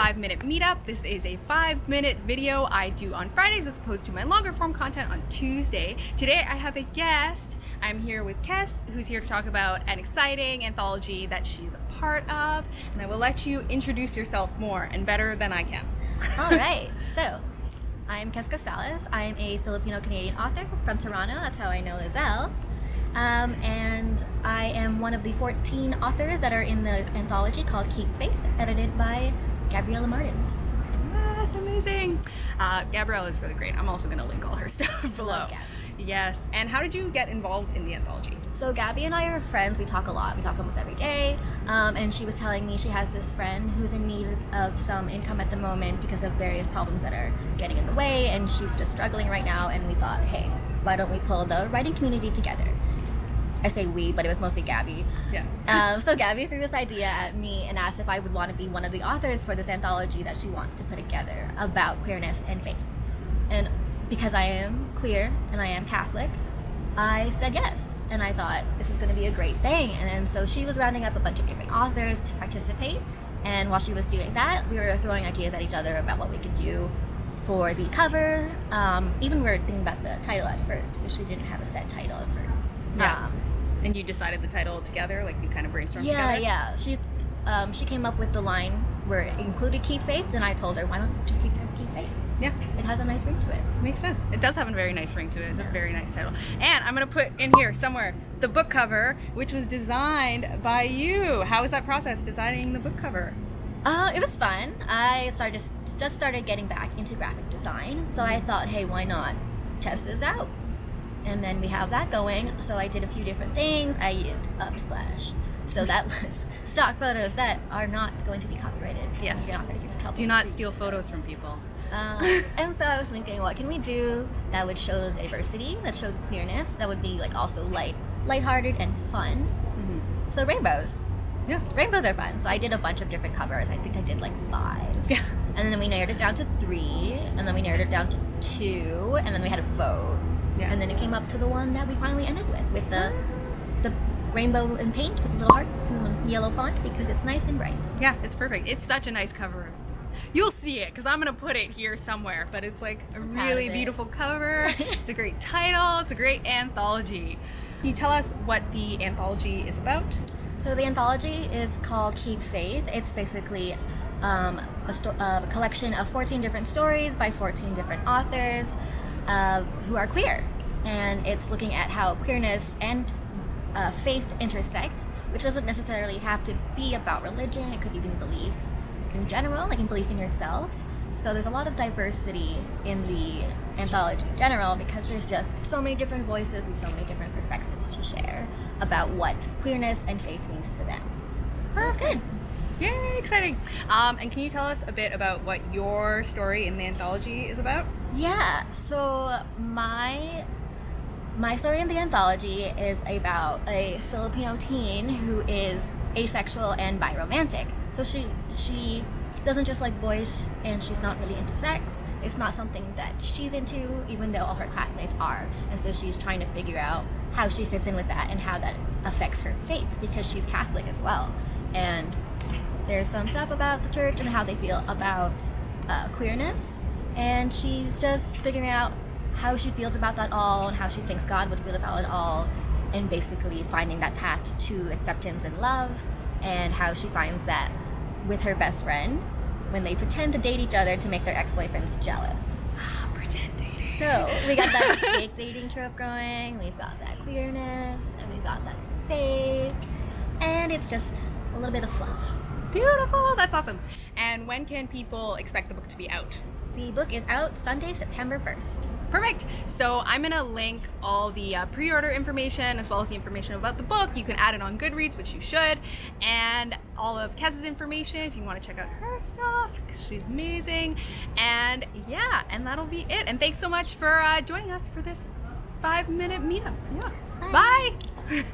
5-minute meetup. This is a 5-minute video I do on Fridays as opposed to my longer form content on Tuesday. Today I have a guest. I'm here with Kess, who's here to talk about an exciting anthology that she's a part of, and I will let you introduce yourself more and better than I can. All right, so I'm Kess Costales. I'm a Filipino-Canadian author from Toronto. That's how I know Lizelle. And I am one of the 14 authors that are in the anthology called Keep Faith, edited by Gabriela Martins. Yes, amazing. Gabriela is really great. I'm also going to link all her stuff below. Love Gabby. Yes. And how did you get involved in the anthology? So Gabby and I are friends. We talk a lot. We talk almost every day. And she was telling me she has this friend who's in need of some income at the moment because of various problems that are getting in the way, and she's just struggling right now. And we thought, hey, why don't we pull the writing community together? I say we, but it was mostly Gabby. Yeah. So Gabby threw this idea at me and asked if I would want to be one of the authors for this anthology that she wants to put together about queerness and faith. And because I am queer and I am Catholic, I said yes. And I thought, this is going to be a great thing. And then so she was rounding up a bunch of different authors to participate. And while she was doing that, we were throwing ideas at each other about what we could do for the cover. Even we were thinking about the title at first, because she didn't have a set title at first. Yeah. And you decided the title together, like you kind of brainstormed together? Yeah. She came up with the line where it included Keep Faith, and I told her, why don't you just keep it as Keep Faith? Yeah. It has a nice ring to it. Makes sense. It does have a very nice ring to it. It's a very nice title. And I'm going to put in here somewhere the book cover, which was designed by you. How was that process, designing the book cover? It was fun. I just started getting back into graphic design, so I thought, hey, why not test this out? And then we have that going. So I did a few different things. I used Upsplash. So that was stock photos that are not going to be copyrighted. Yes. You're not going to get in trouble. Do not steal photos from people. And so I was thinking, what can we do that would show diversity, that showed queerness, that would be like also lighthearted and fun. Mm-hmm. So rainbows. Yeah. Rainbows are fun. So I did a bunch of different covers. I think I did like 5. Yeah. And then we narrowed it down to 3, and then we narrowed it down to 2, and then we had a vote. Yeah. And then it came up to the one that we finally ended with the rainbow in paint with little hearts and yellow font, because it's nice and bright. Yeah, it's perfect. It's such a nice cover. You'll see it because I'm going to put it here somewhere, but it's like a really beautiful cover. It's a great title. It's a great anthology. Can you tell us what the anthology is about? So the anthology is called Keep Faith. It's basically a collection of 14 different stories by 14 different authors who are queer. And it's looking at how queerness and faith intersect, which doesn't necessarily have to be about religion. It could even belief in general, like in belief in yourself. So there's a lot of diversity in the anthology in general, because there's just so many different voices with so many different perspectives to share about what queerness and faith means to them. So that's good. Yay, exciting. And can you tell us a bit about what your story in the anthology is about? Yeah, so my story in the anthology is about a Filipino teen who is asexual and biromantic. So she doesn't just like boys, and she's not really into sex. It's not something that she's into, even though all her classmates are. And so she's trying to figure out how she fits in with that and how that affects her faith, because she's Catholic as well. And there's some stuff about the church and how they feel about queerness. And she's just figuring out how she feels about that all and how she thinks God would feel about it all, and basically finding that path to acceptance and love, and how she finds that with her best friend when they pretend to date each other to make their ex-boyfriends jealous. Pretend dating. So we got that fake dating trope going, we've got that queerness, and we've got that faith, and it's just a little bit of fluff. Beautiful. That's awesome. And when can people expect the book to be out? The book is out Sunday, September 1st. Perfect. So I'm going to link all the pre-order information as well as the information about the book. You can add it on Goodreads, which you should, and all of Kess's information if you want to check out her stuff, because she's amazing. And yeah, and that'll be it. And thanks so much for joining us for this 5-minute meetup. Yeah. Bye. Bye.